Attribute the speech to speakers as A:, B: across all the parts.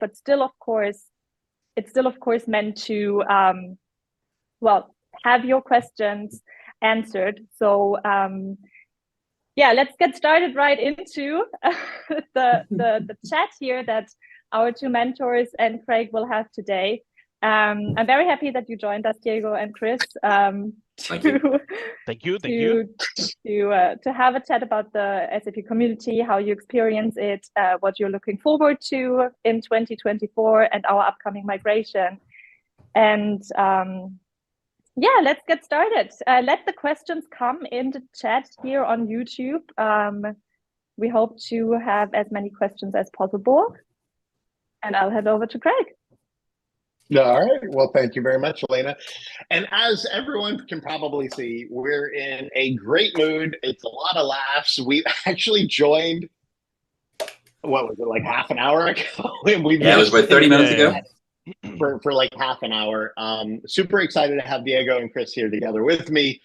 A: but still, of course, it's still, of course, meant to, well, have your questions answered. So yeah, let's get started right into the chat here that our two mentors and Craig will have today. I'm very happy that you joined us, Diego and Chris.
B: Thank you.
A: To have a chat about the SAP community, how you experience it, what you're looking forward to in 2024, and our upcoming migration. And yeah, let's get started. Let the questions come in the chat here on YouTube. We hope to have as many questions as possible. And I'll head over to Craig.
C: All right. Well, thank you very much, Elena. And as everyone can probably see, we're in a great mood. It's a lot of laughs. We actually joined, what was it, like half an hour ago?
B: Yeah, it was about 30 minutes ago.
C: For like half an hour. Super excited to have Diego and Chris here together with me.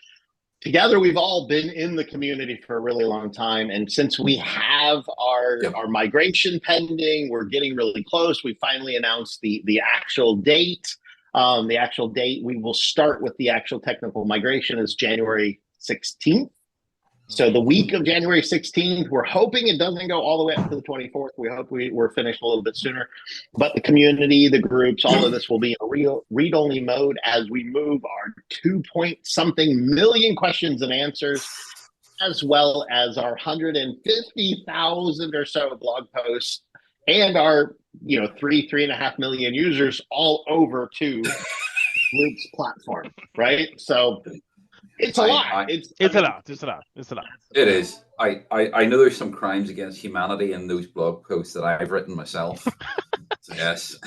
C: Together, we've all been in the community for a really long time. And since we have our migration pending, we're getting really close. We finally announced the actual date. The actual date, we will start with the actual technical migration is January 16th. So the week of January 16th, we're hoping it doesn't go all the way up to the 24th. We hope we're finished a little bit sooner. But the community, the groups, all of this will be in a read-only mode as we move our 2-point-something million questions and answers, as well as our 150,000 or so blog posts and our 3.5 million users all over to Group's platform, right? So it's a lot. It's a lot.
B: It is. I know there's some crimes against humanity in those blog posts that I've written myself. So yes.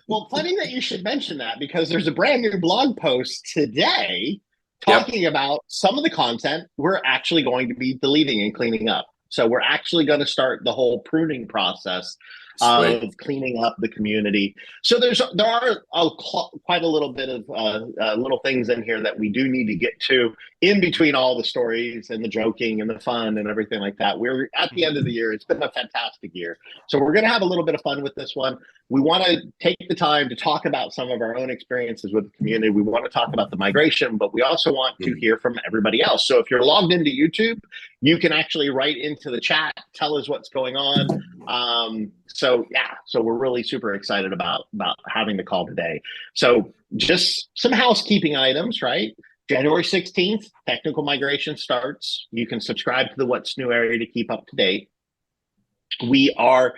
C: well, funny that you should mention that, because there's a brand new blog post today talking about some of the content we're actually going to be deleting and cleaning up. So we're actually going to start the whole pruning process of cleaning up the community. So there are quite a little bit of little things in here that we do need to get to in between all the stories and the joking and the fun and everything like that. We're at the end of the year. It's been a fantastic year. So we're going to have a little bit of fun with this one. We want to take the time to talk about some of our own experiences with the community. We want to talk about the migration, but we also want to hear from everybody else. So if you're logged into YouTube, you can actually write into the chat, tell us what's going on. So we're really super excited about having the call today. So just some housekeeping items, right? January 16th, technical migration starts. You can subscribe to the What's New area to keep up to date. We are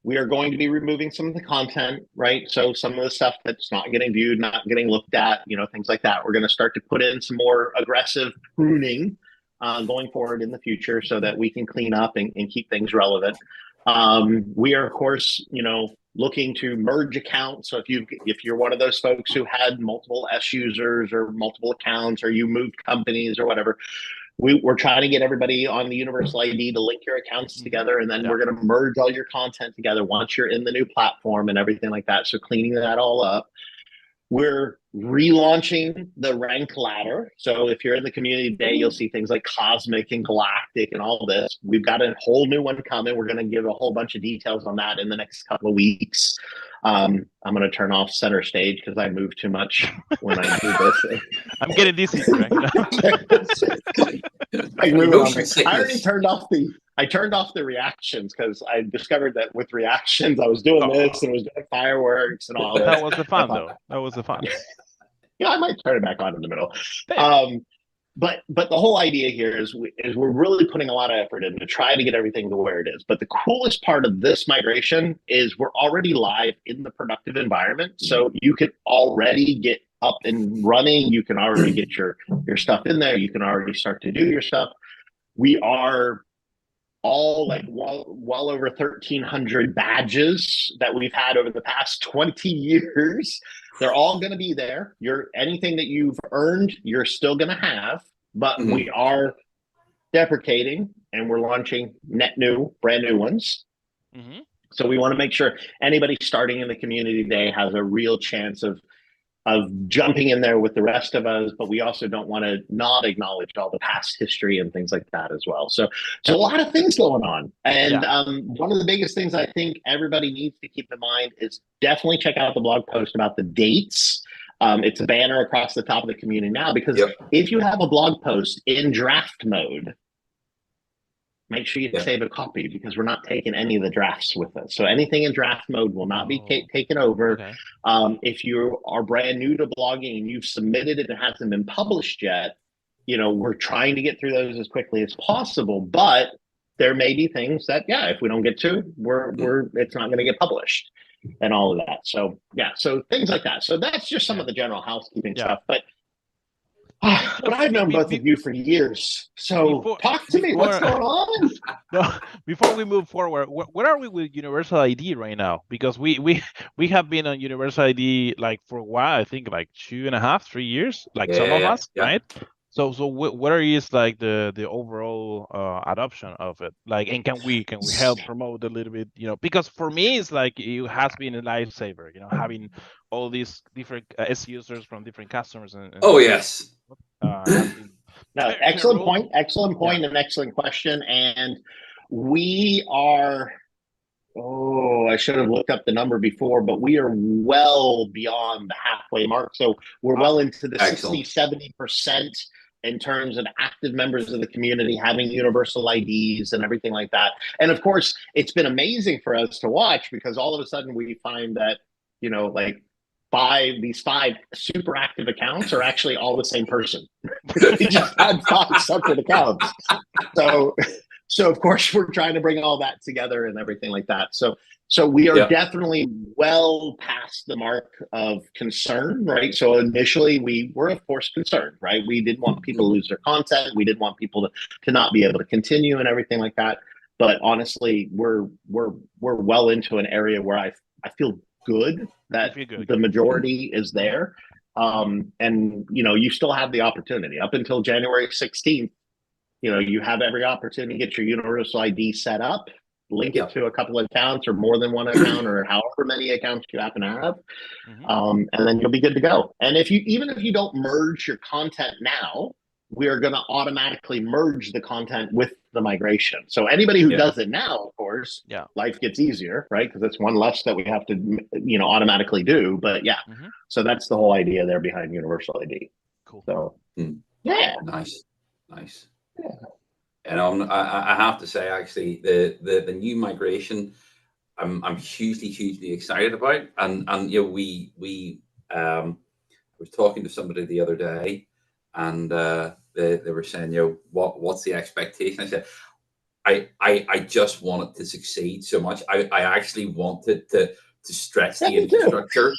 C: going to be removing some of the content, right? So some of the stuff that's not getting viewed, not getting looked at, things like that. We're going to start to put in some more aggressive pruning going forward in the future so that we can clean up and keep things relevant. We are, of course, looking to merge accounts. So if you're one of those folks who had multiple S users or multiple accounts, or you moved companies or whatever, we're trying to get everybody on the universal ID to link your accounts together, and then we're going to merge all your content together once you're in the new platform and everything like that. So cleaning that all up. We're relaunching the rank ladder. So if you're in the community today, you'll see things like Cosmic and Galactic and all this. We've got a whole new one coming. We're going to give a whole bunch of details on that in the next couple of weeks. I'm going to turn off center stage because I move too much when I do this.
D: I'm getting dizzy. Right?
C: I turned off the reactions because I discovered that with reactions, I was doing this and was doing fireworks and all that.
D: That was the fun, though. That was the fun.
C: Yeah, I might turn it back on in the middle. But the whole idea here is we're really putting a lot of effort in to try to get everything to where it is. But the coolest part of this migration is we're already live in the productive environment. So you can already get up and running. You can already get your stuff in there. You can already start to do your stuff. We are all like well over 1,300 badges that we've had over the past 20 years. They're all going to be there. Anything that you've earned, you're still going to have, but we are deprecating and we're launching brand new ones. So we want to make sure anybody starting in the community today has a real chance of jumping in there with the rest of us, but we also don't want to not acknowledge all the past history and things like that as well. So a lot of things going on. And one of the biggest things I think everybody needs to keep in mind is definitely check out the blog post about the dates. It's a banner across the top of the community now, because if you have a blog post in draft mode, make sure you save a copy, because we're not taking any of the drafts with us. So anything in draft mode will not be taken over.
D: Okay.
C: If you are brand new to blogging and you've submitted it and it hasn't been published yet, we're trying to get through those as quickly as possible. But there may be things that, if we don't get to, it's not going to get published and all of that. So so things like that. So that's just some of the general housekeeping stuff. But I've known both of you for years, so talk to me. What's going on?
D: No, before we move forward, where are we with Universal ID right now? Because we have been on Universal ID like for a while. I think like 2.5, 3 years. Like some of us, right? So where is like the overall adoption of it? Like, and can we help promote a little bit? Because for me it's like it has been a lifesaver. Having all these different S users from different customers. And
B: yes.
C: Excellent point, and excellent question. And we are, I should have looked up the number before, but we are well beyond the halfway mark. So we're well into the 60-70% in terms of active members of the community having universal IDs and everything like that. And of course, it's been amazing for us to watch, because all of a sudden we find that, these 5 super active accounts are actually all the same person. We just had 5 separate accounts. So of course we're trying to bring all that together and everything like that. So we are definitely well past the mark of concern, right? So initially we were of course concerned, right? We didn't want people to lose their content. We didn't want people to not be able to continue and everything like that. But honestly, we're well into an area where I feel good that the majority is there. And you still have the opportunity up until January 16th. You have every opportunity to get your universal ID set up, link it to a couple of accounts or more than one account, or however many accounts you happen to have. And then you'll be good to go. And even if you don't merge your content now, we are going to automatically merge the content with the migration. So anybody who does it now, of course, life gets easier, right? Because it's one less that we have to, automatically do. But so that's the whole idea there behind Universal ID.
D: Cool.
C: So
B: nice. Yeah. And I have to say, actually, the new migration, I'm hugely excited about. And we was talking to somebody the other day, and they were saying, what's the expectation? I said, I just want it to succeed so much. I actually wanted to stretch the infrastructure.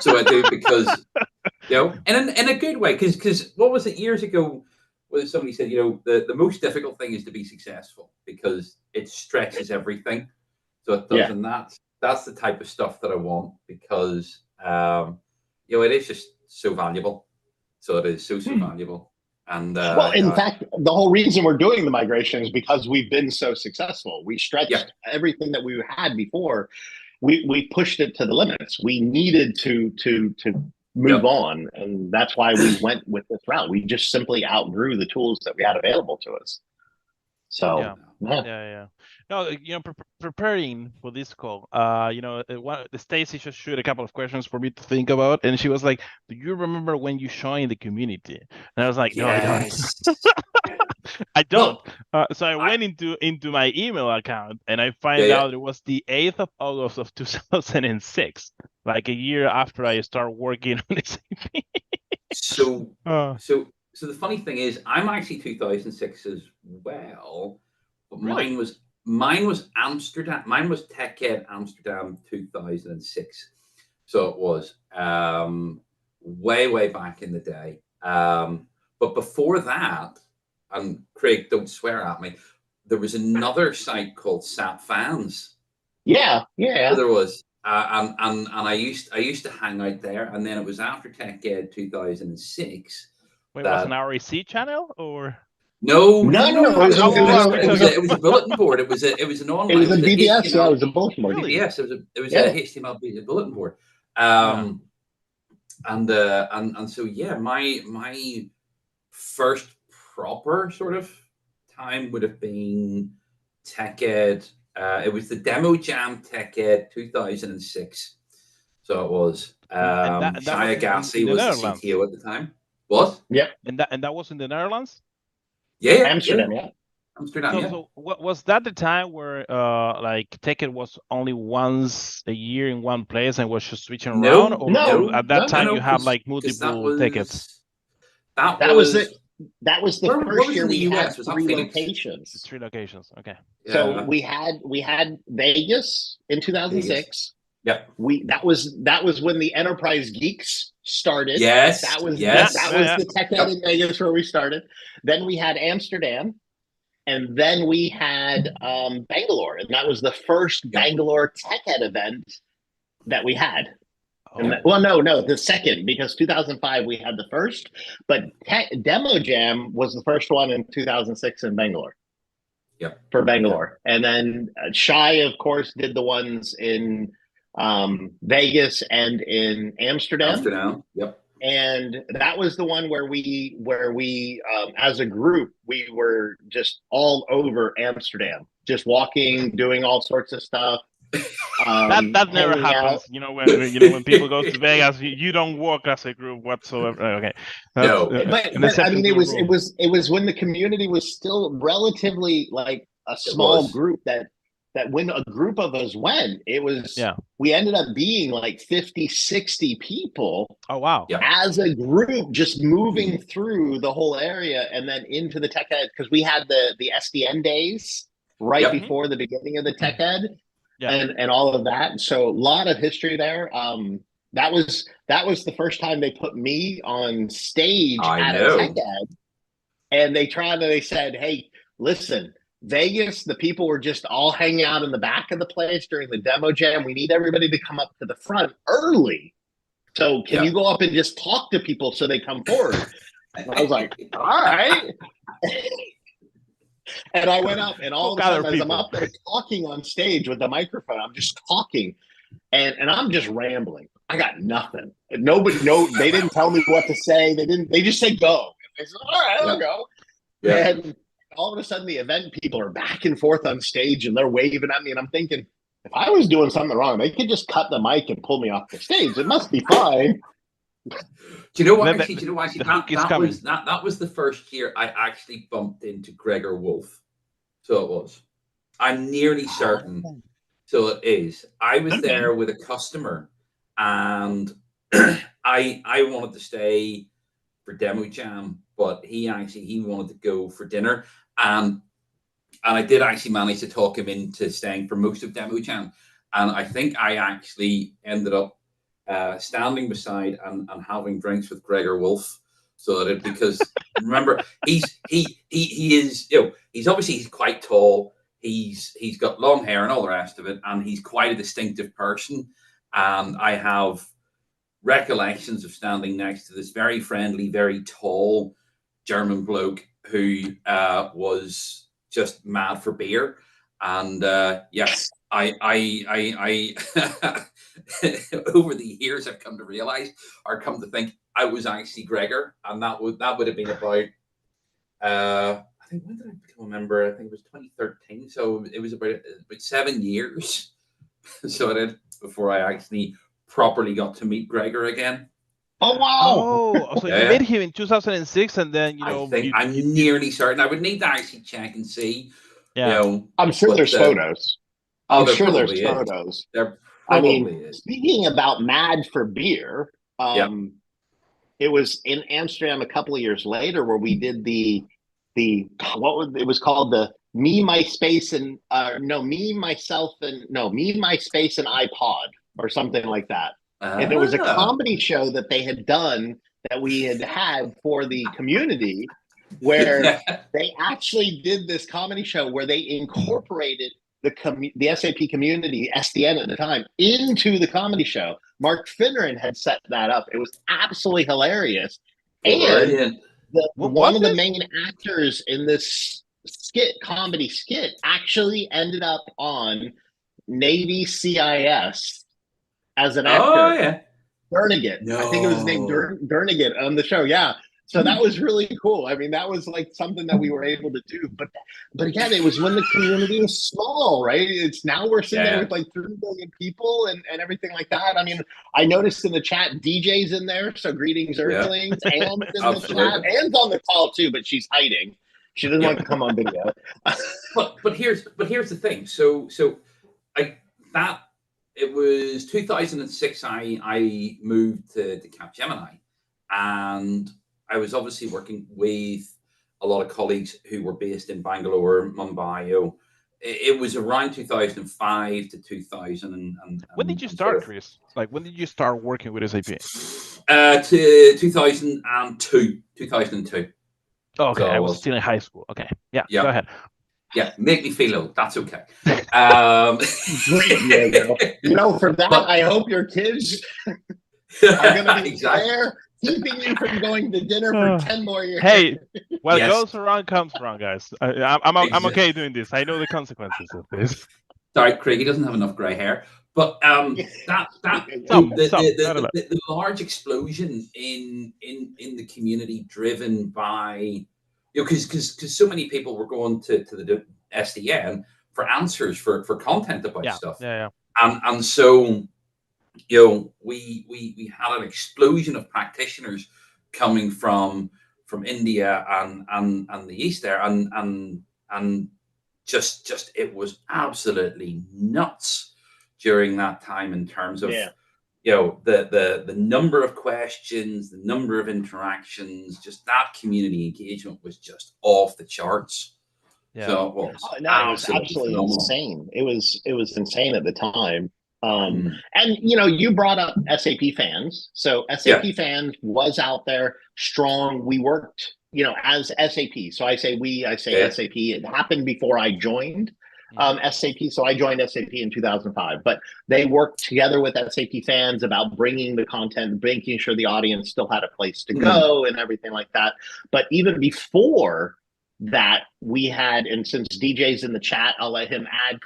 B: So I do, because and in a good way, because what was it years ago where somebody said, the most difficult thing is to be successful, because it stretches everything. So it does, and that's the type of stuff that I want, because it is just so valuable. So it is so valuable. And
C: well, in fact, the whole reason we're doing the migration is because we've been so successful. We stretched everything that we had before. We pushed it to the limits. We needed to move on, and that's why we went with this route. We just simply outgrew the tools that we had available to us. So
D: no, preparing for this call, Stacy just shoot a couple of questions for me to think about, and she was like, do you remember when you joined the community? And I was like, no, I don't. I don't. So I went into my email account, and I find out it was the 8th of August of 2006, like a year after I started working on SAP.
B: So the funny thing is, I'm actually 2006 as well, but
D: really?
B: mine was Amsterdam. Mine was TechEd Amsterdam 2006. So it was way back in the day. But before that, and Craig, don't swear at me, there was another site called SAP Fans.
C: Yeah.
B: There was. And I used to hang out there, and then it was after TechEd 2006.
D: Wait, was an RAC channel or?
B: No.
C: It
B: was a bulletin board. It was an online.
C: It was a BBS. It was a bulletin board.
B: BBS. It was a HTML bulletin board. and so yeah, my first proper sort of time would have been TechEd. It was the Demo Jam TechEd 2006. So it was.
D: that was
B: Shai
D: in
B: Agassi
D: the
B: was the
D: Netherlands.
B: CTO at the time. What?
C: Yep.
D: And that was in the Netherlands.
B: Yeah,
C: Amsterdam. Yeah.
B: Amsterdam.
D: So,
B: Yeah.
D: so what was that the time where like TechEd was only once a year in one place and was just switching around, or at that time you have like multiple TechEds?
C: That was the
B: where
C: first
B: was
C: year
B: in the
C: we had
B: US? Was that
C: 3
B: Phoenix?
C: locations.
D: 3 locations. Okay.
C: So
B: Yeah.
C: we had Vegas in 2006.
B: Yep.
C: That was when the Enterprise Geeks started.
B: Yes.
C: That was
B: yes.
C: the TechEd in Vegas where we started. Then we had Amsterdam, and then we had Bangalore, and that was the first Bangalore TechEd event that we had. No, the second, because 2005 we had the first, but Demo Jam was the first one in 2006 in Bangalore.
B: Yep.
C: For Bangalore, and then Shai, of course, did the ones in Vegas and in Amsterdam.
B: Yep.
C: And that was the one where we as a group, we were just all over Amsterdam, just walking, doing all sorts of stuff.
D: That never happens. When people go to Vegas, you don't walk as a group whatsoever. Okay.
B: No,
C: but I mean, it was when the community was still relatively like a small group that when a group of us went, it was we ended up being like 50, 60 people.
D: Oh wow!
C: As a group, just moving through the whole area and then into the TechEd, because we had the SDN days right before the beginning of the TechEd. And all of that. So a lot of history there. That was the first time they put me on stage at a TechEd, and they said, "Hey, listen, Vegas, the people were just all hanging out in the back of the place during the demo jam. We need everybody to come up to the front early. So can you go up and just talk to people so they come forward?" And I was like, "All right." And I went up, and all of a sudden, as I'm up there talking on stage with the microphone, I'm just talking, and I'm just rambling. I got nothing. They didn't tell me what to say. They just said go. And I said, all right, I'll go. Yeah. And all of a sudden, the event people are back and forth on stage, and they're waving at me, and I'm thinking, if I was doing something wrong, they could just cut the mic and pull me off the stage. It must be fine.
B: Do you know what? Actually, that was the first year I actually bumped into Gregor Wolf. So it was. I'm nearly certain. So it is. I was there with a customer, and I wanted to stay for Demo Jam, but he wanted to go for dinner, and I did actually manage to talk him into staying for most of Demo Jam, and I think I actually ended up standing beside and having drinks with Gregor Wolf, so that because remember he is he's quite tall, he's got long hair and all the rest of it, and he's quite a distinctive person, and I have recollections of standing next to this very friendly, very tall German bloke who was just mad for beer, and yes. I over the years I've come to realize, or come to think, I was actually Gregor, and that would have been about I think, when did I become a member? I think it was 2013, so it was about 7 years so I did before I actually properly got to meet Gregor again.
C: Oh wow!
D: So you met him in 2006, and then
B: I'm nearly certain. I would need to actually check and see.
D: Yeah,
C: I'm sure there's photos. I'm sure there's photos. I mean, speaking about mad for beer, it was in Amsterdam a couple of years later where we did it was called the Me, My Space, and Me, Myself, and Me, My Space, and iPod, or something like that. And it was a comedy show that they had done that we had for the community, where they actually did this comedy show where they incorporated the SAP Community, SDN at the time, into the comedy show. Mark Finneran had set that up. It was absolutely hilarious. And one of the main actors in this comedy skit actually ended up on Navy CIS as an actor.
B: Oh, yeah.
C: Derniget.
B: No.
C: I think it was named Derniget on the show. Yeah. So that was really cool. I mean, that was like something that we were able to do. But again, it was when the community was small, right? It's now we're sitting there with like 3 million people and everything like that. I mean, I noticed in the chat, DJ's in there. So greetings, Earthlings. Anne's in the chat. Anne's on the call too, but she's hiding. She doesn't want to come on video.
B: but here's the thing. So it was 2006. I moved to Capgemini, and I was obviously working with a lot of colleagues who were based in Bangalore, Mumbai. It was around 2005 to 2000. And
D: when did you start, Chris? Like, when did you start working with SAP?
B: To 2002. 2002.
D: Okay, so I was still in high school. Okay, yeah. Go ahead.
B: Yeah, make me feel old. That's okay.
C: You know, for that, I hope your kids are going to be there, keeping you from going to dinner for 10 more years.
D: Hey, what goes around comes around, guys. I'm okay doing this. I know the consequences of this.
B: Sorry, Craig, he doesn't have enough grey hair. But the large explosion in the community, driven by, because so many people were going to the SDN for answers for content about stuff. And so we had an explosion of practitioners coming from India and the East there, and just it was absolutely nuts during that time in terms of the number of questions, the number of interactions. Just that community engagement was just off the charts. So it was
C: absolutely insane. It was insane at the time. And you brought up SAP fans. So SAP fans was out there strong. We worked, as SAP. So I say SAP. It happened before I joined SAP. So I joined SAP in 2005, but they worked together with SAP fans about bringing the content, making sure the audience still had a place to go and everything like that. But even before that, we had, and since DJ's in the chat, I'll let him add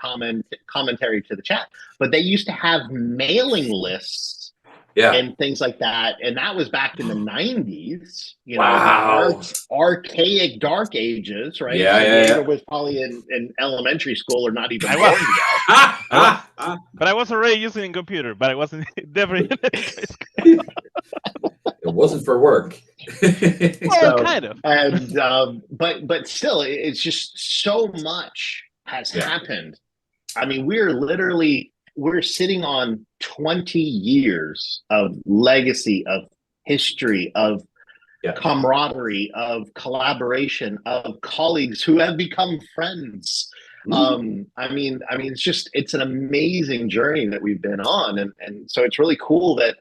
C: commentary to the chat, but they used to have mailing lists and things like that. And that was back in the 90s, archaic dark ages, right? Diego was probably in elementary school or not even born yet.
D: But I was already using a computer, but I wasn't definitely.
B: It wasn't for work.
D: Well, kind of.
C: And but still, it's just so much has happened. I mean, we're sitting on 20 years of legacy, of history, of camaraderie, of collaboration, of colleagues who have become friends. I mean, it's an amazing journey that we've been on. And so it's really cool that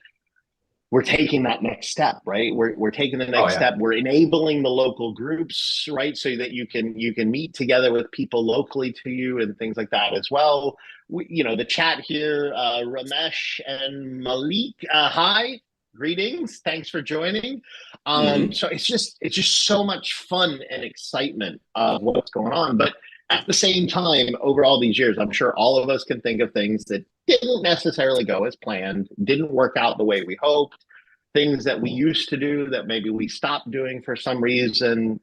C: we're taking that next step, right? We're taking the next step. We're enabling the local groups, right? So that you can meet together with people locally to you and things like that as well. The chat here, Ramesh and Malik, hi, greetings. Thanks for joining. So it's just so much fun and excitement of what's going on. But at the same time, over all these years, I'm sure all of us can think of things that didn't necessarily go as planned, didn't work out the way we hoped, things that we used to do that maybe we stopped doing for some reason.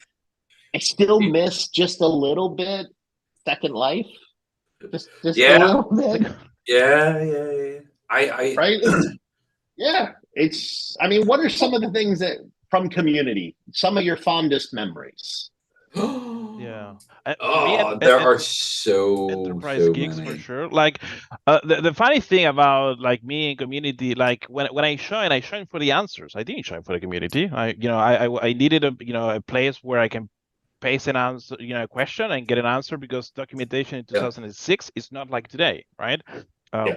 C: I still miss just a little bit Second Life. Just a little bit.
B: Yeah.
C: Right? I mean, what are some of the things that from Community, some of your fondest memories?
D: There
B: are so
D: enterprise gigs many. For sure. Like the funny thing about like me and Community, like when I joined for the answers. I didn't join for the community. I needed a place where I can paste an answer, a question and get an answer, because documentation in 2006 is not like today, right?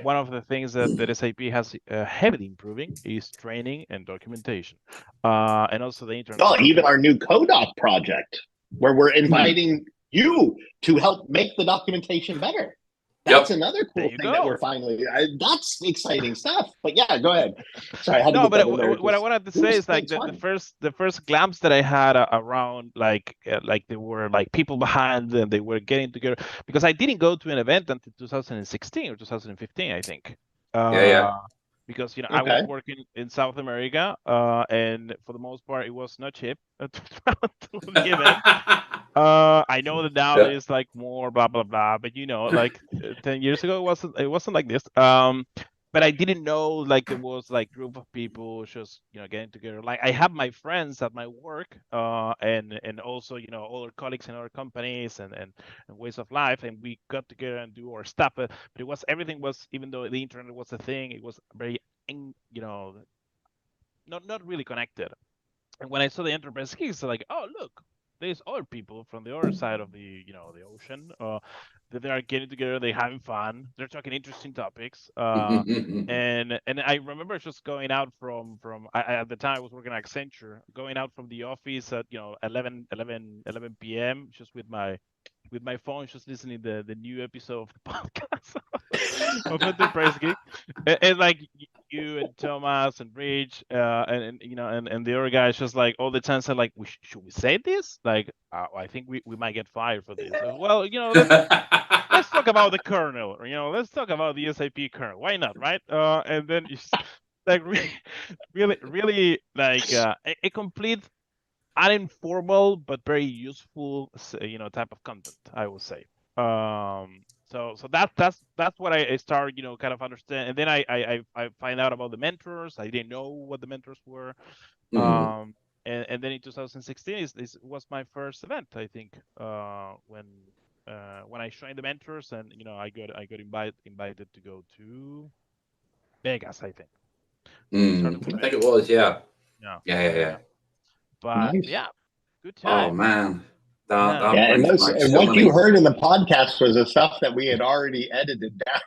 D: One of the things that SAP has heavily improving is training and documentation, and also the internet.
C: Oh, even our new CODOC project, where we're inviting you to help make the documentation better. That's another cool thing that we're finally. That's exciting stuff. But yeah, go ahead. Sorry, I had to get
D: what I wanted to say is like the first glimpse that I had around like there were like people behind and they were getting together, because I didn't go to an event until 2016 or 2015, I think. because I was working in South America, and for the most part, it was not cheap to travel to the event. I know that now there's like more blah blah blah, but like 10 years ago, it wasn't like this. But I didn't know like there was like group of people just getting together. Like I have my friends at my work, and also other colleagues in other companies and ways of life, and we got together and do our stuff. But everything was, even though the internet was a thing, it was very not really connected. And when I saw the enterprise gigs, like, oh look, there's other people from the other side of the the ocean that they are getting together, they're having fun, they're talking interesting topics. And I remember just going out from at the time I was working at Accenture, going out from the office at 11 p.m. just with my phone, just listening to the new episode of the podcast of Enterprise Geek, and like you and Thomas and Rich, and the other guys just like all the time said like, should we say this? Like, I think we might get fired for this. Well, let's talk about the kernel. Let's talk about the SAP kernel. Why not, right? And then it's like really like a complete uninformal but very useful type of content, I would say. So that's what I started kind of understand, and then I find out about the mentors. I didn't know what the mentors were. And then in 2016 was my first event, I think, when I joined the mentors, and I got invited to go to Vegas, I think.
B: I think it was, yeah.
D: But
C: nice.
D: yeah, good time.
B: Oh man,
C: and what you heard in the podcast was the stuff that we had already edited down.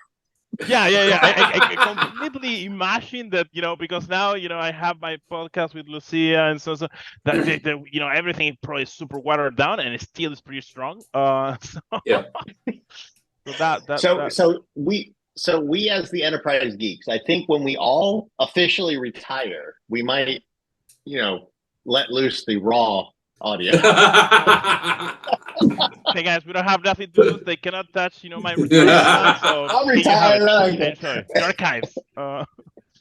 D: Yeah. I completely imagine that, because now, I have my podcast with Lucia, and so that everything probably is super watered down, and it still is pretty strong.
C: So we as the Enterprise Geeks, I think when we all officially retire, we might, let loose the raw audio.
D: Hey guys, we don't have nothing to lose. They cannot touch, my retirement. So
C: I'll retire.
D: Enjoy the archives.
C: No,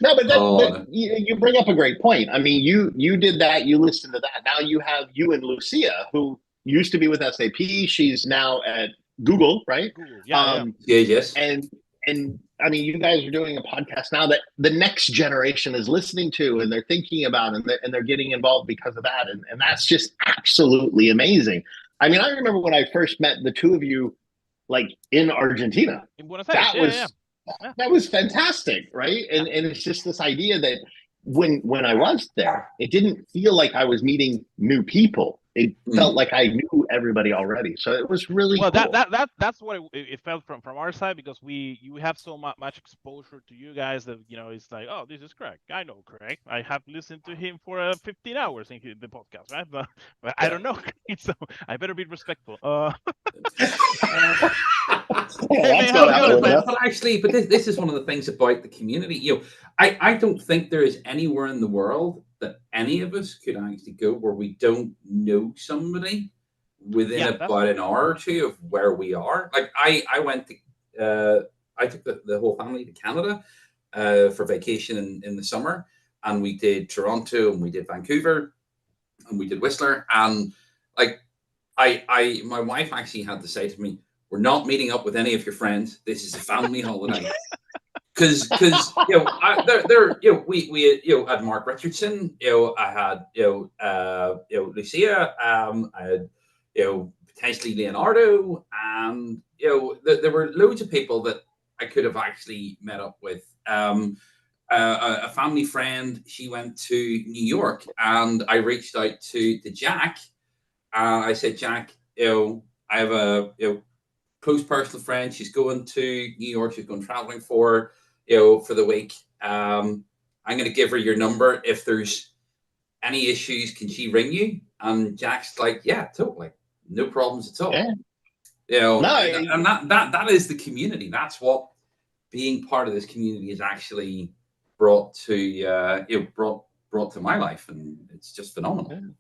C: but you bring up a great point. I mean, you did that. You listened to that. Now you have you and Lucia, who used to be with SAP. She's now at Google, right?
D: Google. Yeah.
B: Yes.
C: And I mean, you guys are doing a podcast now that the next generation is listening to, and they're thinking about, and they're getting involved because of that. And that's just absolutely amazing. I mean, I remember when I first met the two of you, like in Argentina.
D: In Buenos Aires.
C: That was fantastic, right? And it's just this idea that when I was there, it didn't feel like I was meeting new people. It felt like I knew everybody already. So it was really cool.
D: That's what it felt from our side, because you have so much exposure to you guys that it's like, oh, this is Craig. I know Craig. I have listened to him for 15 hours in the podcast, right? But I don't know Craig, so I better be respectful.
B: But actually, this is one of the things about the community. I don't think there is anywhere in the world that any of us could actually go where we don't know somebody within about an hour or two of where we are. Like I went to I took the whole family to Canada for vacation in the summer, and we did Toronto, and we did Vancouver, and we did Whistler, and like my wife actually had to say to me, "We're not meeting up with any of your friends. This is a family holiday." Because we had Mark Richardson, I had Lucia, I had potentially Leonardo, and there were loads of people that I could have actually met up with. A family friend, she went to New York, and I reached out to Jack, and I said, Jack, I have a close personal friend. She's going to New York. She's going traveling for the week. I'm going to give her your number. If there's any issues, can she ring you? And Jack's like, yeah, totally, no problems at all. And that is the community. That's what being part of this community is actually brought to brought to my life, and it's just phenomenal.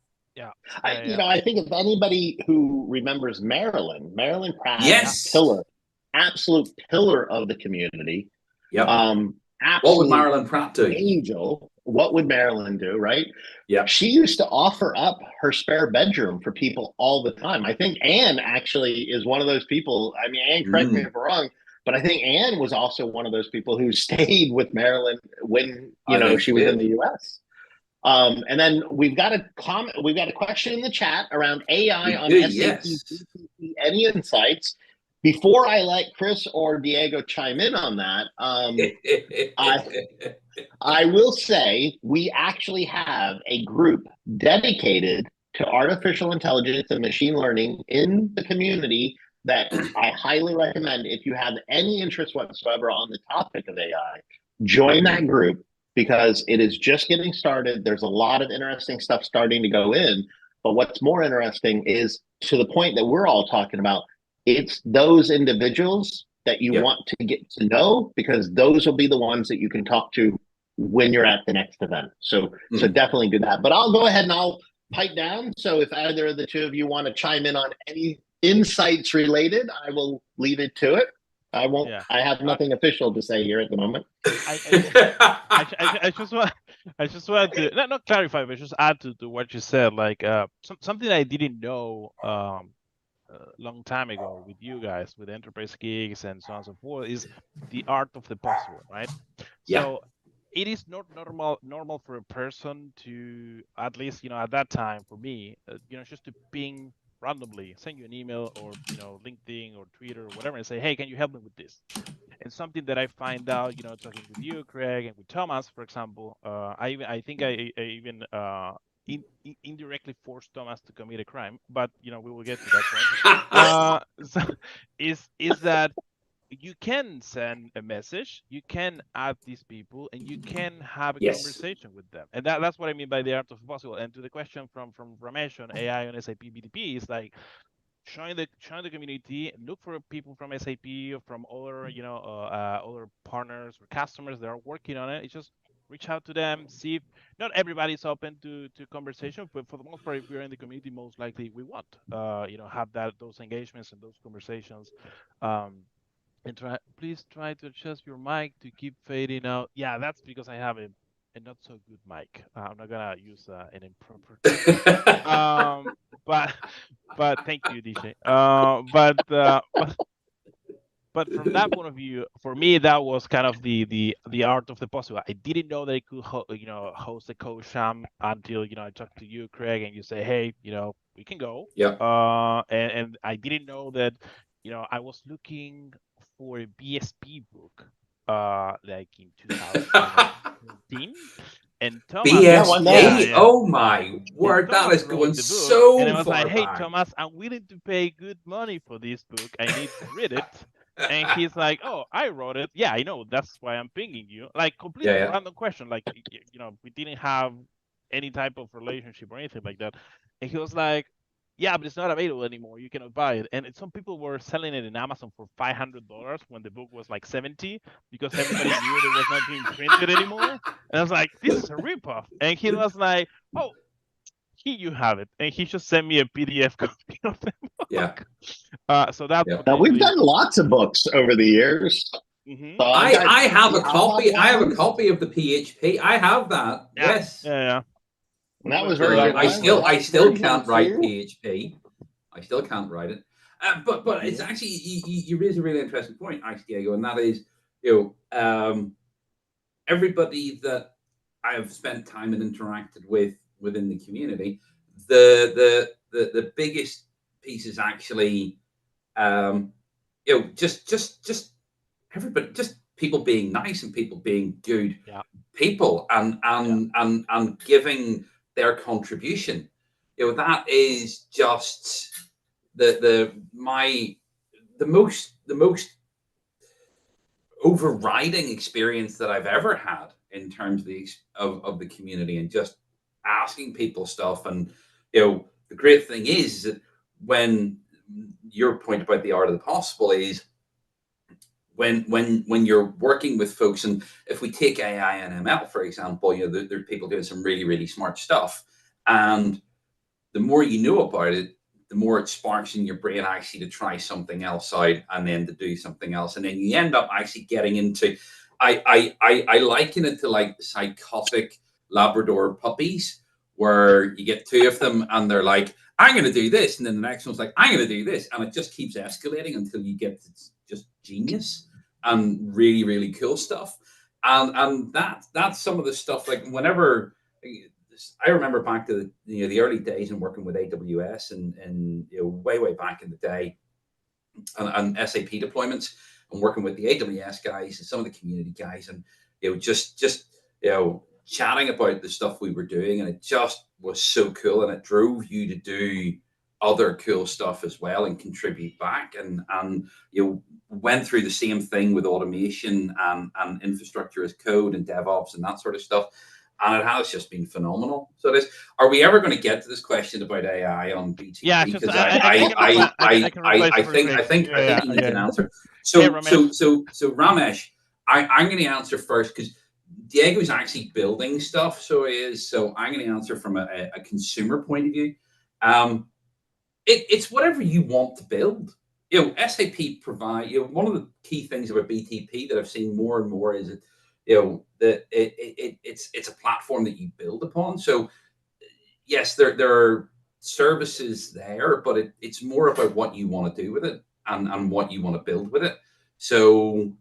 C: I think if anybody who remembers Marilyn Pratt,
B: yes,
C: absolute pillar of the community.
B: Yep.
C: absolute
B: What would Marilyn Pratt do?
C: angel. What would Marilyn do, right?
B: Yeah.
C: She used to offer up her spare bedroom for people all the time. I think Anne actually is one of those people. I mean, Anne, correct me if I'm wrong, but I think Anne was also one of those people who stayed with Marilyn when she was in the US. And then we've got a comment. We've got a question in the chat around AI on SAP.
B: Yes.
C: Any insights? Before I let Chris or Diego chime in on that, I will say we actually have a group dedicated to artificial intelligence and machine learning in the community that I highly recommend. If you have any interest whatsoever on the topic of AI, join that group, because it is just getting started. There's a lot of interesting stuff starting to go in. But what's more interesting is, to the point that we're all talking about, it's those individuals that you want to get to know, because those will be the ones that you can talk to when you're at the next event. So definitely do that. But I'll go ahead and I'll pipe down. So if either of the two of you want to chime in on any insights related, I will leave it to it. I won't. Yeah. I have nothing official to say here at the moment.
D: I just want to not clarify, but just add to what you said. Like something I didn't know a long time ago with you guys, with enterprise gigs and so on and so forth, is the art of the possible, right?
B: Yeah.
D: So it is not normal for a person to, at least at that time for me, just to ping randomly, send you an email or LinkedIn or Twitter or whatever, and say, hey, can you help me with this? And something that I find out, talking with you, Craig, and with Thomas, for example, I think I even indirectly forced Thomas to commit a crime, but we will get to that point. So is that you can send a message, you can add these people, and you can have a conversation with them. And that's what I mean by the art of the possible. And to the question from Ramesh on AI on SAP BTP, is like join the community, look for people from SAP or from other other partners or customers that are working on it. It's just reach out to them, see if not everybody's open to conversation, but for the most part, if we're in the community, most likely we want have those engagements and those conversations. And please try to adjust your mic to keep fading out. Yeah, that's because I have a not so good mic. I'm not gonna use an improper. But thank you, DJ. But from that point of view, for me, that was kind of the art of the possible. I didn't know they could host a co-sham until I talked to you, Craig, and you say, hey, we can go.
B: Yeah.
D: And I didn't know that I was looking for a BSP book like in 2014. And Thomas,
B: BSP, oh my word, that is going so far.
D: And I was like, hey, Thomas, I'm willing to pay good money for this book. I need to read it. And he's like, oh, I wrote it. Yeah, I know. That's why I'm pinging you. Like, completely random question. Like, we didn't have any type of relationship or anything like that. And he was like, yeah, but it's not available anymore. You cannot buy it. And some people were selling it in Amazon for $500 when the book was like $70, because everybody knew it was not being printed anymore. And I was like, this is a ripoff. And he was like, oh, here you have it. And he just sent me a PDF copy of the book.
B: Yeah.
D: So that.
C: Yeah. Now, we've done lots of books over the years.
B: Mm-hmm. So I have a copy. I have a copy of the PHP. I have that.
D: Yeah.
B: Yes.
D: Yeah.
C: And that was very good.
B: I still can't write PHP. I still can't write it. But it's actually you raise a really interesting point, actually, Diego, and that is everybody that I have spent time and interacted with within the community, the biggest piece is actually just everybody, just people being nice and people being good people and giving their contribution. That is just the most overriding experience that I've ever had in terms of the community, and just asking people stuff. And the great thing is that when your point about the art of the possible is when you're working with folks, and if we take AI and ML, for example, there are people doing some really, really smart stuff. And the more you know about it, the more it sparks in your brain actually to try something else out, and then to do something else. And then you end up actually getting into I liken it to like psychotic Labrador puppies, where you get two of them and they're like, I'm going to do this, and then the next one's like, I'm going to do this, and it just keeps escalating until you get to just genius and really, really cool stuff. And that's some of the stuff. Like whenever I remember back to the early days and working with AWS and way back in the day, and SAP deployments, and working with the AWS guys and some of the community guys, and just chatting about the stuff we were doing, and it just was so cool, and it drove you to do other cool stuff as well and contribute back, and went through the same thing with automation and infrastructure as code and DevOps and that sort of stuff. And it has just been phenomenal. So are we ever going to get to this question about AI on BTP?
D: Yeah,
B: because I think you need an answer. So Ramesh, I'm going to answer first because Diego's actually building stuff. So I'm going to answer from a consumer point of view. It's whatever you want to build. SAP provide. One of the key things about BTP that I've seen more and more is that it's a platform that you build upon. So yes, there are services there, but it's more about what you want to do with it and what you want to build with it. So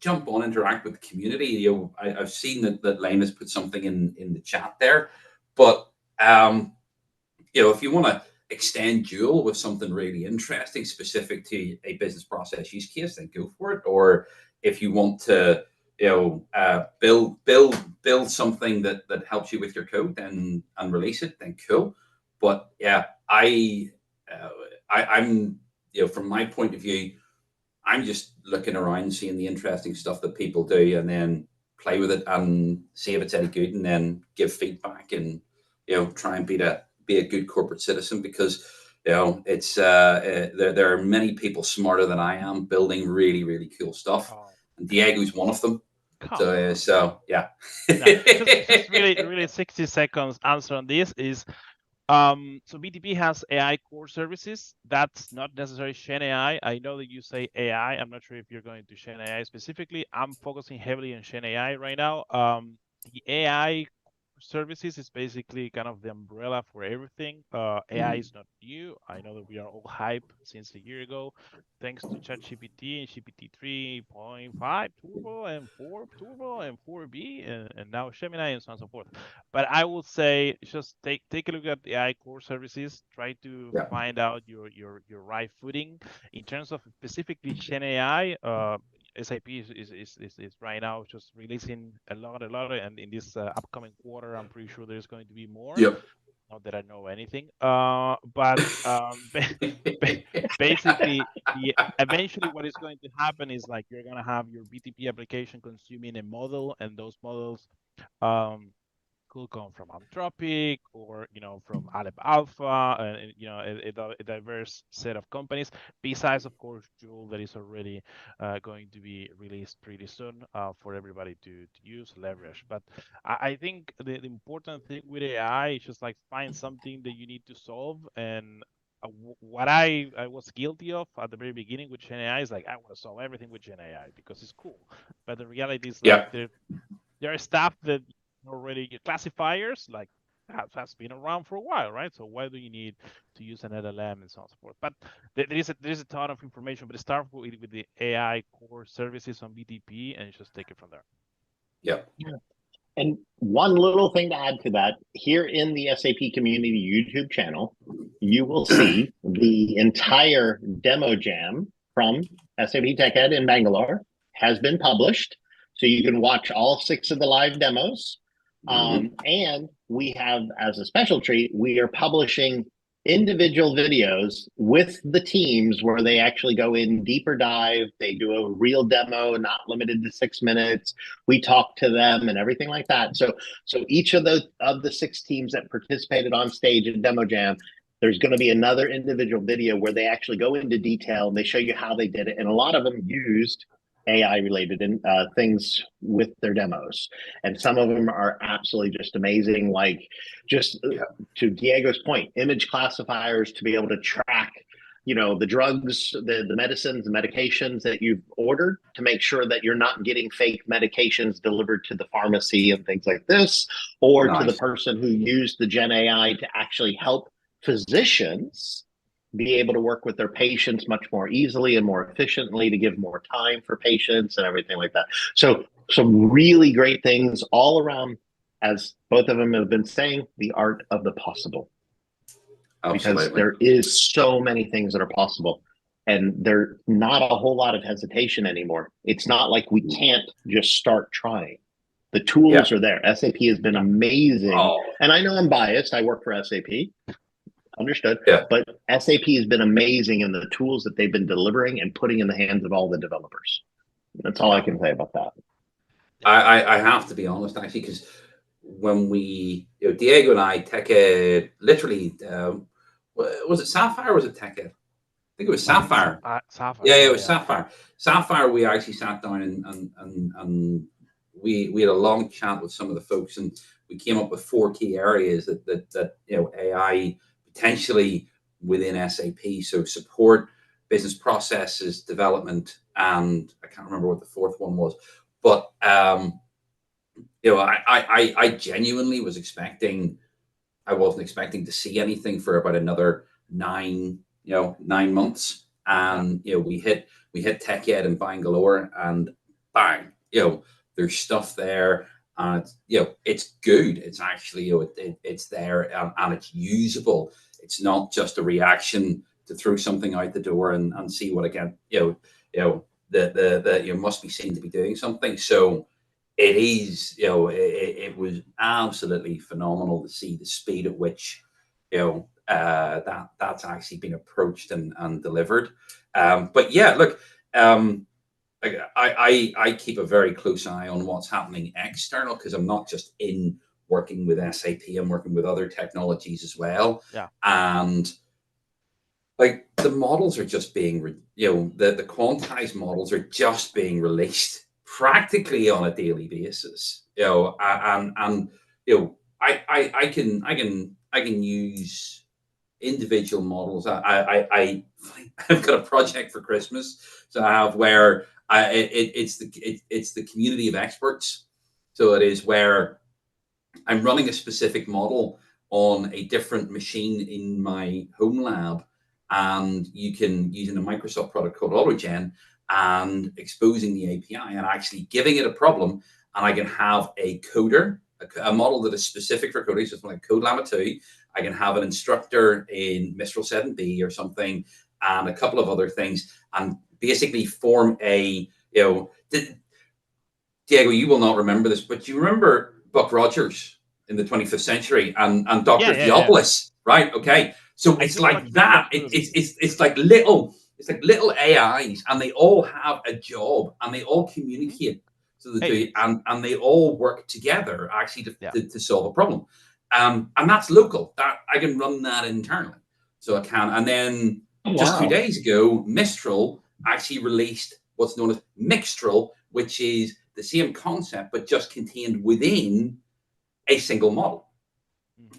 B: jump on, interact with the community. I've seen that Lane has put something in the chat there, but if you want to extend Joule with something really interesting, specific to a business process use case, then go for it. Or if you want to build something that helps you with your code and release it, then cool. But yeah, I'm from my point of view, I'm just looking around, seeing the interesting stuff that people do, and then play with it and see if it's any good, and then give feedback and try and be a good corporate citizen, because it's there are many people smarter than I am building really, really cool stuff. And Diego's one of them. So yeah.
D: just really 60 seconds answer on this is so BTP has AI core services. That's not necessarily Shen AI. I know that you say AI. I'm not sure if you're going to Shen AI specifically. I'm focusing heavily on Shen AI right now. The AI services is basically kind of the umbrella for everything. AI is not new. I know that we are all hype since a year ago, thanks to ChatGPT and GPT 3.5 Turbo and 4 Turbo and 4B and now Gemini and so on and so forth. But I would say just take a look at the AI core services. Try to find out your right footing in terms of specifically Gen AI. SAP is right now just releasing a lot, and in this upcoming quarter, I'm pretty sure there's going to be more.
B: Yep.
D: Not that I know anything, but basically, eventually what is going to happen is like you're going to have your BTP application consuming a model, and those models could come from Anthropic or from Aleph Alpha, and a diverse set of companies. Besides, of course, Joule that is already going to be released pretty soon for everybody to use, leverage. But I think the important thing with AI is just like find something that you need to solve. And what I was guilty of at the very beginning with Gen AI is like I want to solve everything with Gen AI because it's cool. But the reality is like there are stuff that already classifiers like has been around for a while, right? So why do you need to use an LLM and so on and so forth? But there is a ton of information, but start with the AI core services on BTP and just take it from there.
B: Yeah.
C: And one little thing to add to that, here in the SAP Community YouTube channel, you will see the entire demo jam from SAP Tech Ed in Bangalore has been published. So you can watch all 6 of the live demos. And we have, as a special treat, we are publishing individual videos with the teams where they actually go in deeper dive. They do a real demo, not limited to 6 minutes. We talk to them and everything like that. So each of the 6 teams that participated on stage in Demo Jam, there's going to be another individual video where they actually go into detail and they show you how they did it. And a lot of them used AI related things with their demos, and some of them are absolutely just amazing, like just to Diego's point, image classifiers to be able to track the drugs, the medicines, the medications that you've ordered, to make sure that you're not getting fake medications delivered to the pharmacy and things like this, or to the person who used the Gen AI to actually help physicians be able to work with their patients much more easily and more efficiently, to give more time for patients and everything like that. So some really great things all around, as both of them have been saying, the art of the possible.
B: Absolutely.
C: Because there is so many things that are possible, and there's not a whole lot of hesitation anymore. It's not like we can't just start trying. The tools are there. SAP has been amazing. And I know I'm biased. I work for SAP. Understood. But SAP has been amazing in the tools that they've been delivering and putting in the hands of all the developers. That's all I can say about that.
B: I have to be honest, actually, because when we, Diego and I, TechEd, literally, was it Sapphire or was it TechEd? I think it was Sapphire.
D: Sapphire.
B: Yeah, it was Sapphire. Sapphire, we actually sat down and we had a long chat with some of the folks, and we came up with 4 key areas that AI potentially within SAP. So support, business processes, development, and I can't remember what the 4th one was. But I genuinely was expecting, I wasn't expecting to see anything for about another 9 months. And we hit TechEd in Bangalore, and bang, there's stuff there, and it's good. It's actually it's there, and it's usable. It's not just a reaction to throw something out the door and see what again the must be seen to be doing something. So it is, it was absolutely phenomenal to see the speed at which that's actually been approached and delivered. But yeah, look, I keep a very close eye on what's happening external, because I'm not just in working with SAP, I'm working with other technologies as well. And like the models are just being, the quantized models are just being released practically on a daily basis. I can use individual models. I've got a project for Christmas, so I have where it's the community of experts. So it is where I'm running a specific model on a different machine in my home lab, and you can, using a Microsoft product called AutoGen, and exposing the API and actually giving it a problem, and I can have a coder, a model that is specific for coding. So it's like Code Llama 2. I can have an instructor in Mistral 7B or something, and a couple of other things, and basically form a, Diego, you will not remember this, but do you remember Buck Rogers in the 25th century and Dr. Theopolis, right? Okay. So it's like that. It's like little AIs, and they all have a job, and they all communicate to the two, and they all work together actually to solve a problem. And that's local. That I can run that internally. So I can. And then just 2 days ago, Mistral actually released what's known as Mixtral, which is the same concept, but just contained within a single model.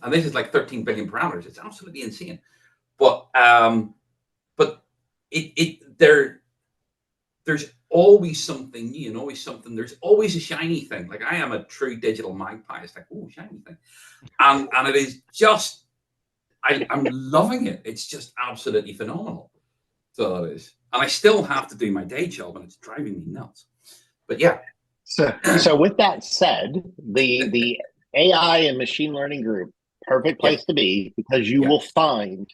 B: And this is like 13 billion parameters. It's absolutely insane. But there's always something new, and always something. There's always a shiny thing. Like I am a true digital magpie. It's like, oh, shiny thing, and it is just, I'm loving it. It's just absolutely phenomenal. So it is, and I still have to do my day job, and it's driving me nuts. But yeah.
C: So with that said, the AI and machine learning group, perfect place to be, because you will find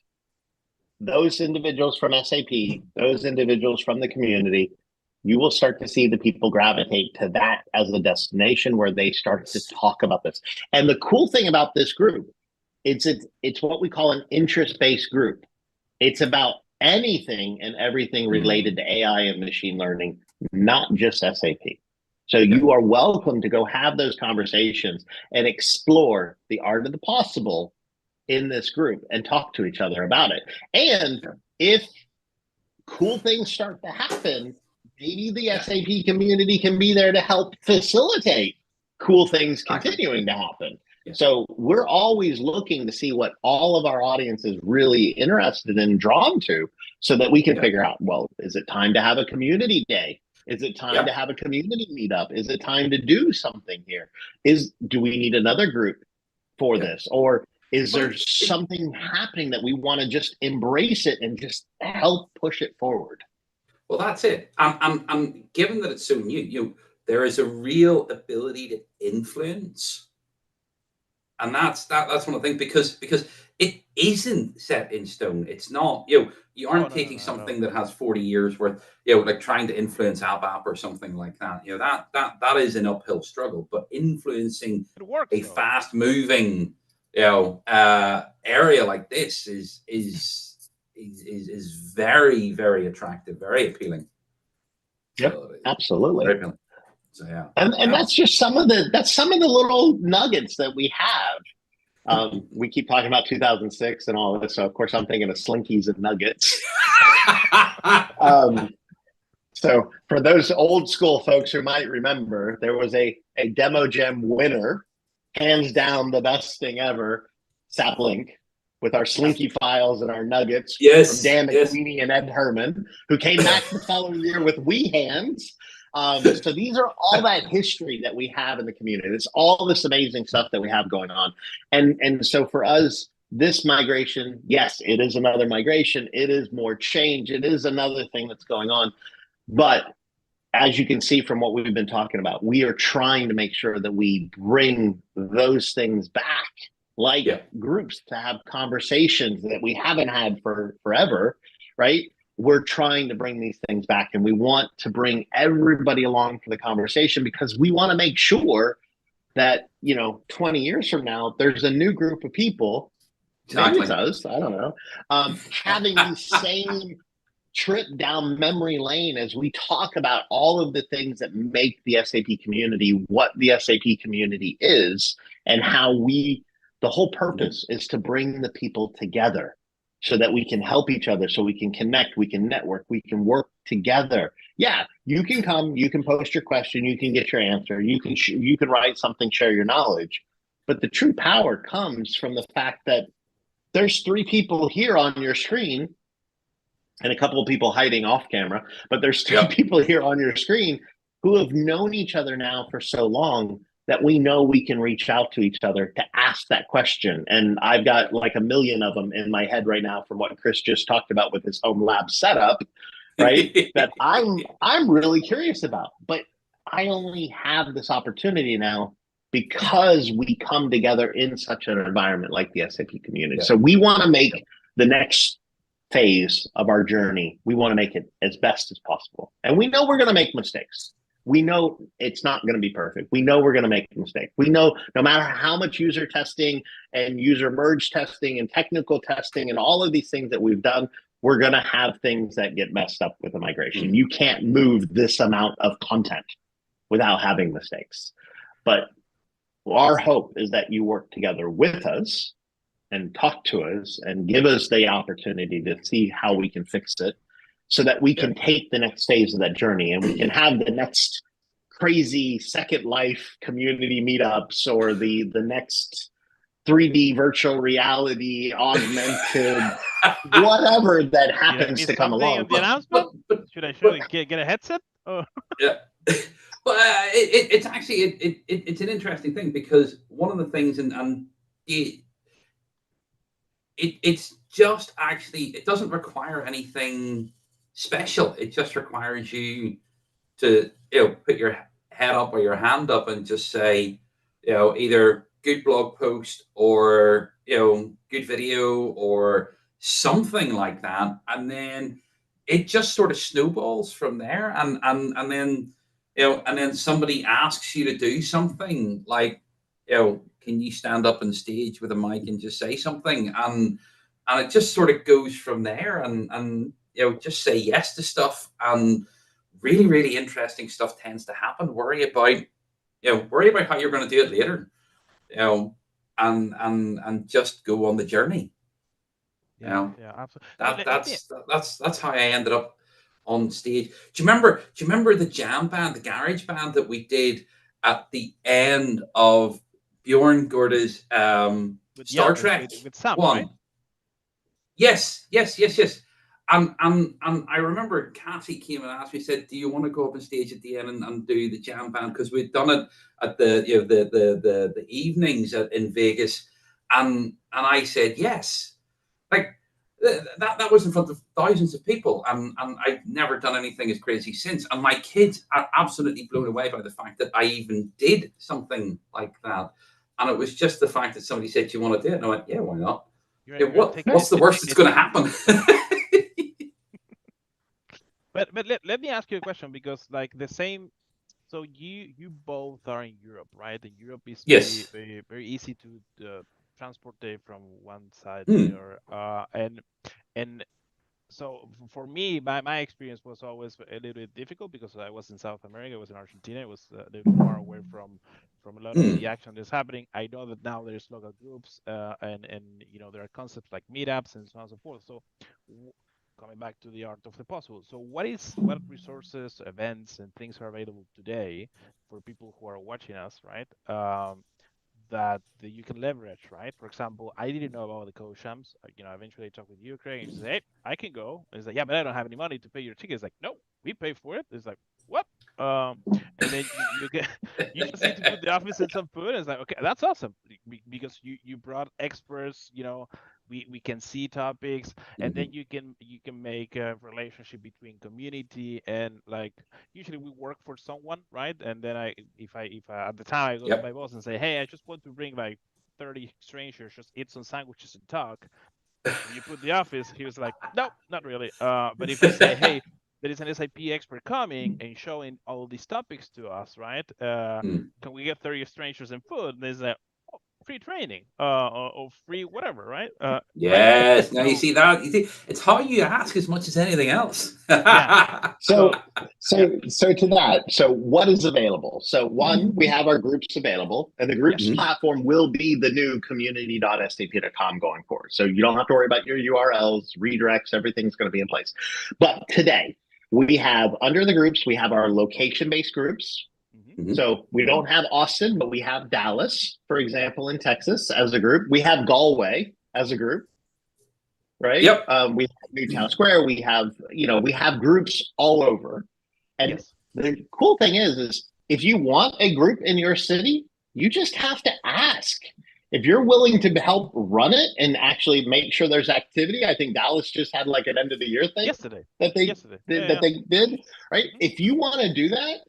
C: those individuals from SAP, those individuals from the community. You will start to see the people gravitate to that as a destination where they start to talk about this. And the cool thing about this group, it's what we call an interest-based group. It's about anything and everything related to AI and machine learning, not just SAP. So you are welcome to go have those conversations and explore the art of the possible in this group and talk to each other about it. And if cool things start to happen, maybe the SAP community can be there to help facilitate cool things continuing to happen. So we're always looking to see what all of our audience is really interested and drawn to, so that we can figure out, well, is it time to have a community day? Is it time to have a community meetup? Is it time to do something here? Do we need another group for this? Or is there something happening that we want to just embrace it and just help push it forward?
B: Well, that's it. And given that it's so new, there is a real ability to influence. And that's one of the things, because it isn't set in stone. It's not, you aren't taking something that has 40 years worth, like trying to influence ABAP or something like that. That is an uphill struggle. But influencing a fast moving, area like this is very, very attractive, very appealing.
C: Yep,
B: so,
C: absolutely.
B: Very appealing. So yeah,
C: and that's just some of the little nuggets that we have. We keep talking about 2006 and all of this, so of course I'm thinking of Slinkies and Nuggets. So for those old school folks who might remember, there was a Demo Jam winner, hands down the best thing ever, SAP Link, with our Slinky files and our Nuggets from Dan McQueenie and Ed Herman, who came back the following year with Wii Hands. So these are all that history that we have in the community. It's all this amazing stuff that we have going on. And so for us, this migration, yes, it is another migration. It is more change. It is another thing that's going on. But as you can see from what we've been talking about, we are trying to make sure that we bring those things back, like groups, to have conversations that we haven't had for forever, right? We're trying to bring these things back, and we want to bring everybody along for the conversation, because we want to make sure that, 20 years from now, there's a new group of people, maybe it's us, I don't know, having the same trip down memory lane as we talk about all of the things that make the SAP community what the SAP community is, and how the whole purpose is to bring the people together so that we can help each other, so we can connect, we can network, we can work together. Yeah, you can come, you can post your question, you can get your answer, you can write something, share your knowledge. But the true power comes from the fact that there's 3 people here on your screen, and a couple of people hiding off camera, but there's 3 people here on your screen who have known each other now for so long that we know we can reach out to each other to ask that question. And I've got like a million of them in my head right now from what Chris just talked about with his home lab setup, right? That I'm really curious about. But I only have this opportunity now because we come together in such an environment like the SAP community. So we want to make the next phase of our journey, we want to make it as best as possible. And we know we're going to make mistakes. We know it's not going to be perfect. We know we're going to make a mistake. We know no matter how much user testing and user merge testing and technical testing and all of these things that we've done, we're going to have things that get messed up with the migration. You can't move this amount of content without having mistakes. But our hope is that you work together with us and talk to us and give us the opportunity to see how we can fix it, so that we can take the next phase of that journey, and we can have the next crazy Second Life community meetups, or the next 3D virtual reality augmented whatever that happens to come along.
D: The announcement? Should I show get a headset? Oh.
B: Yeah. But it's actually it's an interesting thing, because one of the things, and it's just actually, it doesn't require anything special. It just requires you to put your head up or your hand up and just say, either good blog post or good video or something like that, and then it just sort of snowballs from there, and then and then somebody asks you to do something like, can you stand up on stage with a mic and just say something, and it just sort of goes from there, and just say yes to stuff, and really, really interesting stuff tends to happen. Worry about how you're going to do it later, and just go on the journey.
D: Yeah, absolutely.
B: That's how I ended up on stage. Do you remember the jam band, the garage band that we did at the end of Bjorn Gorda's Star Trek
D: with Sam,
B: one.
D: right?
B: Yes. And I remember Kathy came and asked me, said, "Do you want to go up on stage at the end and do the jam band?" Because we'd done it at the evenings in Vegas, and I said yes. Like that was in front of thousands of people, and I've never done anything as crazy since. And my kids are absolutely blown away by the fact that I even did something like that. And it was just the fact that somebody said, "Do you want to do it?" And I went, "Yeah, why not?" What's the worst that's going to happen?
D: But let me ask you a question, because like the same. So you both are in Europe, right? And Europe is
B: Yes.
D: very easy to transport it from one side to the other. And so for me, my experience was always a little bit difficult because I was in South America, I was in Argentina, it was a little bit far away from a lot of the action that's happening. I know that now there's local groups and there are concepts like meetups and so on and so forth. So coming back to the art of the possible. So what resources, events, and things are available today for people who are watching us, right? That you can leverage, right? For example, I didn't know about the co-shams. Eventually I talked with you, Craig, and she said, "Hey, I can go." And it's like, "Yeah, but I don't have any money to pay your tickets." Like, "No, we pay for it." It's like, "What?" And then you just need to put the office in some food. And it's like, okay, that's awesome, because you brought experts. We can see topics, and then you can make a relationship between community and, like, usually we work for someone, right? And then if I at the time I go to my boss and say, "Hey, I just want to bring like 30 strangers, just eat some sandwiches and talk." When you put the office, he was like, "No, not really." But if I say, "Hey, there is an SAP expert coming and showing all these topics to us, right? Can we get 30 strangers and food?" And there's free training, or free whatever, right?
B: Yes. Now you see that. You see, it's how you ask as much as anything else.
D: Yeah.
C: So to that, so what is available? So one, we have our groups available, and the groups platform will be the new community.sap.com going forward. So you don't have to worry about your URLs, redirects, everything's going to be in place. But today we have, under the groups, we have our location-based groups. So we don't have Austin, but we have Dallas, for example, in Texas as a group. We have Galway as a group, right?
B: Yep.
C: We have Newtown Square. We have, we have groups all over. And the cool thing is if you want a group in your city, you just have to ask. If you're willing to help run it and actually make sure there's activity, I think Dallas just had like an end of the year thing that they did, right? If you want to do that,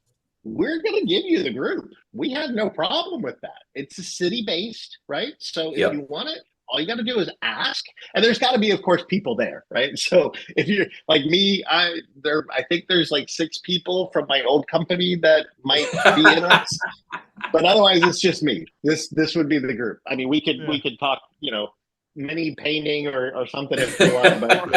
C: we're going to give you the group. We have no problem with that. It's a city-based, right? So if you want it, all you got to do is ask. And there's got to be, of course, people there, right? So if you're like me, I think there's like 6 people from my old company that might be interested. But otherwise, it's just me. This would be the group. I mean, we could talk, mini painting or something if you want, but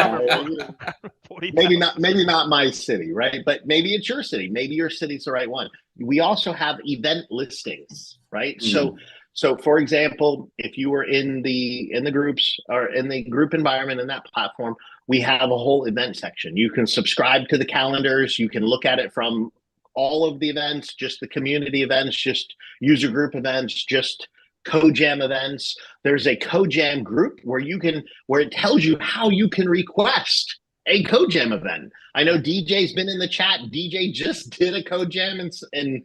C: maybe not my city, right? But maybe it's your city. Maybe your city's the right one. We also have event listings, right? So for example, if you were in the groups or in the group environment in that platform, we have a whole event section. You can subscribe to the calendars. You can look at it from all of the events, just the community events, just user group events, just co-jam events. There's a co-jam group where it tells you how you can request a co-jam event. I know DJ's been in the chat. DJ just did a co-jam in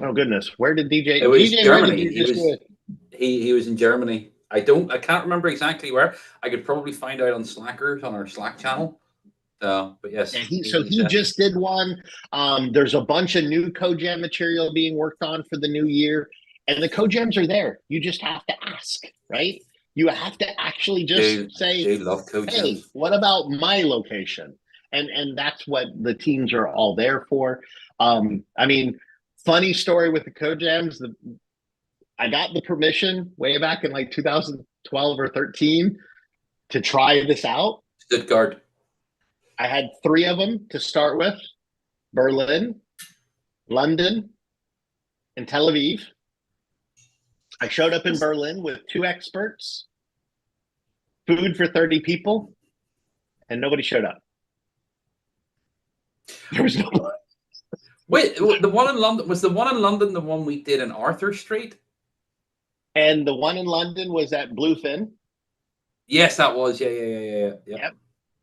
C: oh goodness, where did DJ?
B: It was
C: DJ,
B: Germany. He was in Germany. I can't remember exactly where. I could probably find out on Slackers on our Slack channel. But yes,
C: he just did one. There's a bunch of new co-jam material being worked on for the new year. And the co-jams are there. You just have to ask, right? You have to actually just say, "Hey, what about my location?" And that's what the teams are all there for. I mean, funny story with the co-jams. I got the permission way back in like 2012 or 13 to try this out.
B: Stuttgart.
C: I had 3 of them to start with: Berlin, London, and Tel Aviv. I showed up in Berlin with 2 experts, food for 30 people, and nobody showed up. There was no.
B: Wait, the one in London, was the one in London the one we did in Arthur Street?
C: And the one in London was at Bluefin.
B: Yes, that was. Yeah.
C: Yep.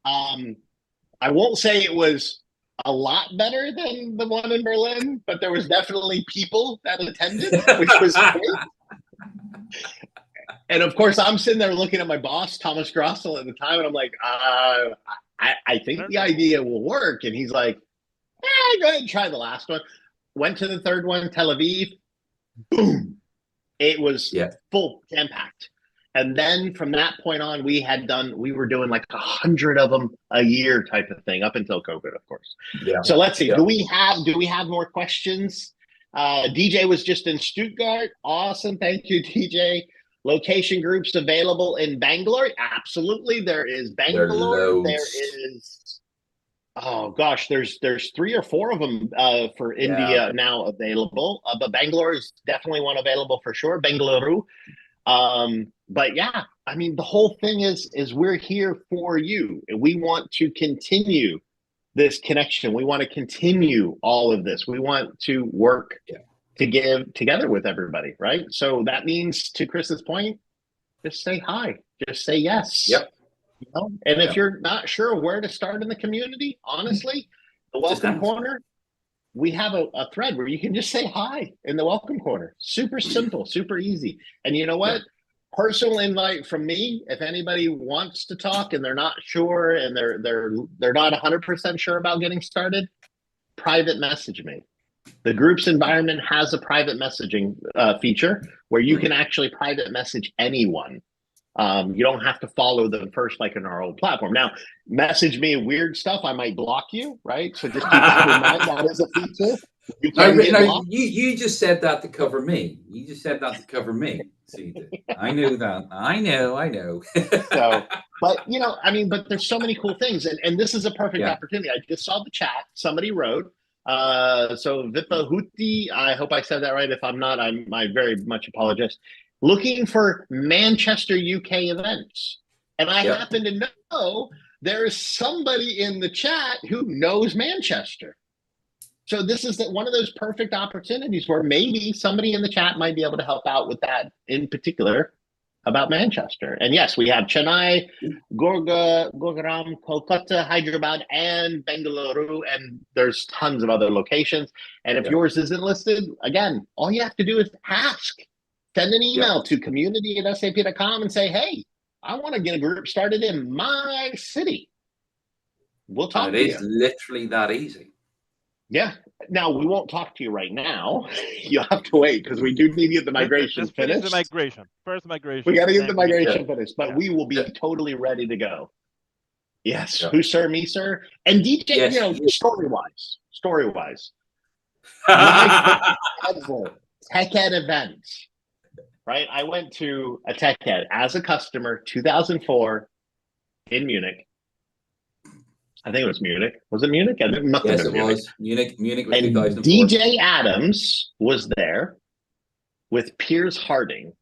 C: I won't say it was a lot better than the one in Berlin, but there was definitely people that attended, which was great. And of course, I'm sitting there looking at my boss, Thomas Grossel, at the time, and I'm like, I think the idea will work. And he's like, go ahead and try the last one. Went to the third one, Tel Aviv. Boom. It was full jam-packed. And then from that point on, we were doing like 100 of them a year type of thing up until COVID, of course. Yeah. So let's see. Do we have more questions? DJ was just in Stuttgart. Awesome. Thank you, DJ. Location groups available in Bangalore. Absolutely. There is Bangalore. There is, oh gosh, there's 3 or 4 of them for India now available. But Bangalore is definitely one available for sure. Bengaluru. But yeah, I mean, the whole thing is we're here for you. We want to continue this connection. We want to continue all of this. We want to work to give together with everybody, right? So that means, to Chris's point, just say hi, just say yes.
B: Yep.
C: You know? And if you're not sure where to start in the community, honestly, the Welcome Corner, we have a thread where you can just say hi in the Welcome Corner. Super simple, super easy. And you know what? Personal invite from me. If anybody wants to talk and they're not sure and they're not 100% sure about getting started, private message me. The group's environment has a private messaging feature where you can actually private message anyone. You don't have to follow them first like in our old platform. Now, message me weird stuff, I might block you, right? So just keep that in mind. That is a feature.
B: You just said that to cover me. You just said that to cover me. See, I knew that. I know.
C: So, but you know, I mean, but there's so many cool things, and this is a perfect opportunity. I just saw the chat. Somebody wrote. So Vipa Huti, I hope I said that right. If I'm not, I very much apologize. Looking for Manchester, UK events. And I happen to know there's somebody in the chat who knows Manchester. So this is one of those perfect opportunities where maybe somebody in the chat might be able to help out with that in particular about Manchester. And yes, we have Chennai, Gurugram, Kolkata, Hyderabad, and Bengaluru, and there's tons of other locations. And if yours isn't listed, again, all you have to do is ask. Send an email to community@sap.com and say, hey, I want to get a group started in my city. We'll talk to you.
B: It is literally that easy.
C: Yeah. Now, we won't talk to you right now. You'll have to wait because we do need to get the migration finished.
D: First migration.
C: We got to get the migration finished, but we will be totally ready to go. Yes. Who, sir, me, sir? And DJ, you know, story-wise, Tech Ed events, right? I went to a Tech Ed as a customer, 2004 in Munich. I think it was Munich. Was it Munich?
B: Yes, it was. Munich was
C: and
B: 2004.
C: DJ Adams was there with Piers Harding.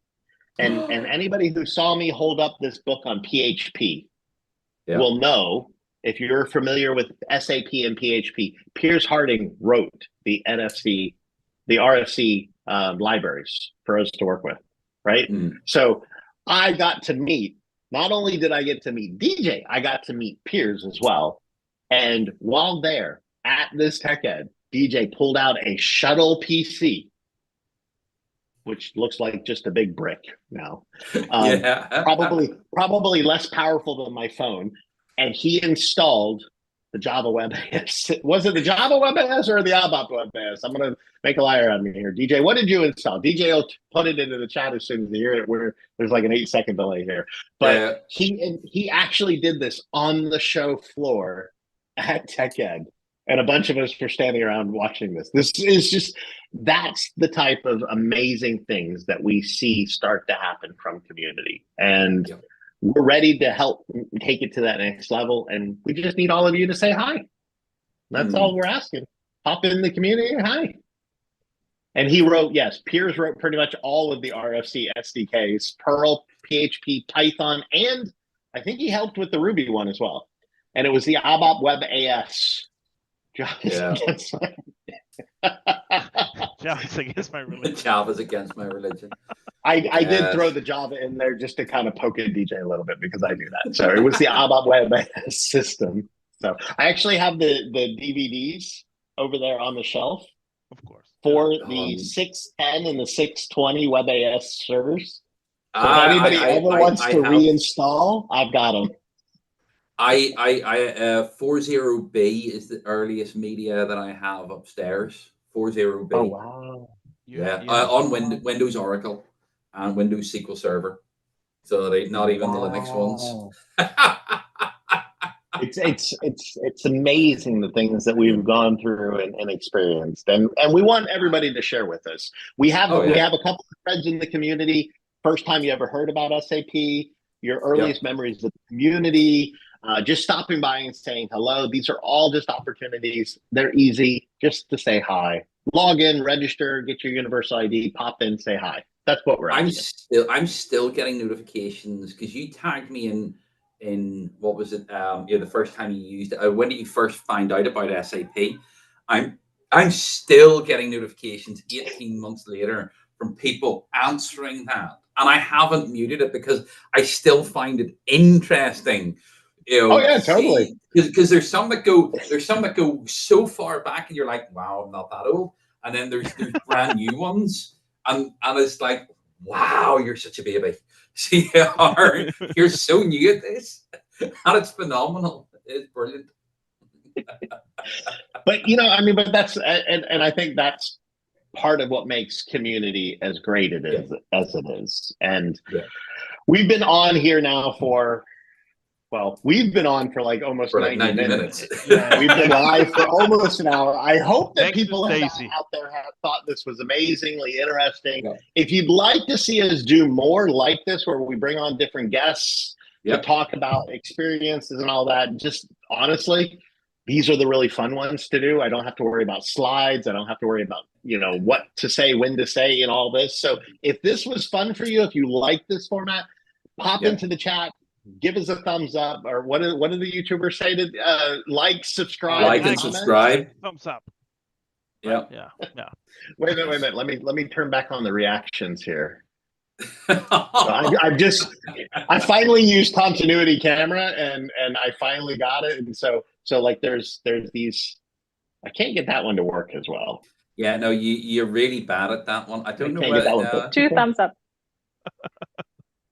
C: And anybody who saw me hold up this book on PHP will know, if you're familiar with SAP and PHP, Piers Harding wrote the RFC libraries for us to work with, right? So I got to meet, not only did I get to meet DJ, I got to meet Piers as well. And while there at this Tech Ed, DJ pulled out a shuttle PC, which looks like just a big brick now. Probably less powerful than my phone. And he installed the Java Web AS. Was it the Java Web AS or the ABAP Web AS? I'm going to make a liar out of me here. DJ, what did you install? DJ will put it into the chat as soon as you hear it. There's like an 8-second delay here. But he actually did this on the show floor at Tech Ed, and a bunch of us were standing around watching this. This is just, that's the type of amazing things that we see start to happen from community. And we're ready to help take it to that next level. And we just need all of you to say hi. That's all we're asking. Hop in the community and hi. And he wrote, Piers wrote pretty much all of the RFC SDKs, Perl, PHP, Python, and I think he helped with the Ruby one as well. And it was the ABAP Web AS.
D: Java's against my religion.
B: Java's against my religion.
C: I did throw the Java in there just to kind of poke at DJ a little bit because I do that. So it was the ABAP WebAS system. So I actually have the DVDs over there on the shelf.
D: Of course.
C: For the 610 and the 620 WebAS servers. So if anybody wants to reinstall, I've got them.
B: 40B is the earliest media that I have upstairs. 40B.
C: Oh wow!
B: On Windows Oracle and Windows SQL Server. So not even the Linux ones.
C: It's amazing the things that we've gone through and experienced, and we want everybody to share with us. We have a couple of friends in the community. First time you ever heard about SAP, your earliest memories of the community, just stopping by and saying hello. These are all just opportunities. They're easy, just to say hi. Log in, register, get your universal ID, pop in, say hi. That's what we're.
B: I'm still getting notifications because you tagged me in what was it? The first time you used it. When did you first find out about SAP? I'm still getting notifications 18 months later from people answering that, and I haven't muted it because I still find it interesting.
C: Oh yeah, totally.
B: Because there's some that go so far back, and you're like, wow, I'm not that old. And then there's brand new ones, and it's like, wow, you're such a baby. So you're so new at this, and it's phenomenal. It's brilliant.
C: But but that's and I think that's part of what makes community as great as it is. And we've been on here now for. Well, we've been on for like almost 90 minutes. Yeah, we've been live for almost an hour. I hope that people out there have thought this was amazingly interesting. Yeah. If you'd like to see us do more like this, where we bring on different guests to talk about experiences and all that, just honestly, these are the really fun ones to do. I don't have to worry about slides. I don't have to worry about, what to say, when to say, and all this. So if this was fun for you, if you like this format, pop into the chat. Give us a thumbs up, or what do the YouTubers say to like, subscribe,
B: and subscribe,
D: thumbs up.
B: Yeah.
C: Wait a minute. Let me turn back on the reactions here. I finally used continuity camera, and I finally got it, and so like there's these. I can't get that one to work as well.
B: Yeah, no, you're really bad at that one. I don't know
A: whether 2 thumbs up.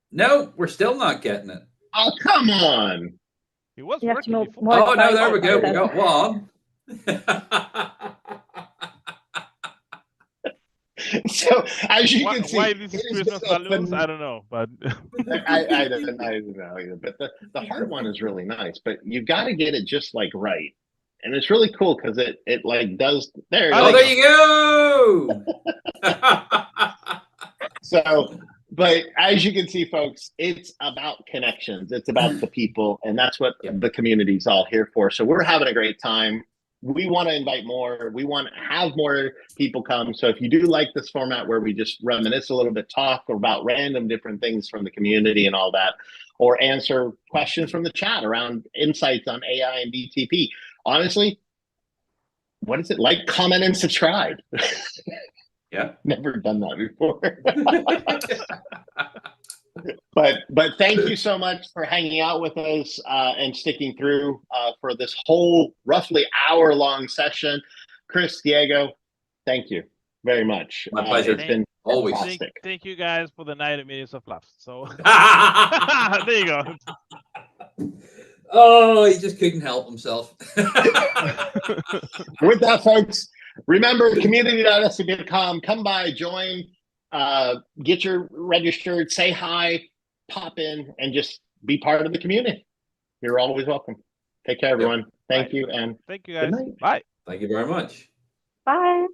B: No, we're still not getting it.
C: Oh, come on.
D: It was working before.
B: Oh, no, there we go. We got one.
C: So, as you can see,
D: why this is Christmas balloons, I don't know, but
C: I don't know either. But the heart one is really nice, but you've got to get it just like right. And it's really cool because it like does there.
B: Oh, there you go.
C: So, but as you can see, folks, it's about connections. It's about the people, and that's what the community's all here for. So we're having a great time. We want to invite more. We want to have more people come. So if you do like this format where we just reminisce a little bit, talk about random different things from the community and all that, or answer questions from the chat around insights on AI and BTP, honestly, what is it? Like, comment, and subscribe.
B: Yeah.
C: Never done that before. But thank you so much for hanging out with us and sticking through for this whole roughly hour-long session. Chris, Diego, thank you very much.
B: My pleasure.
C: It's been
B: always.
D: Thank you guys for the 90 minutes of laughs. So there you go.
B: Oh, he just couldn't help himself.
C: With that, folks, remember community.sap.com. Come by, join, get your registered, say hi, pop in, and just be part of the community. You're always welcome. Take care, everyone. Thank you, and
D: thank you, guys.
C: Good night.
D: Bye.
B: Thank you very much.
A: Bye.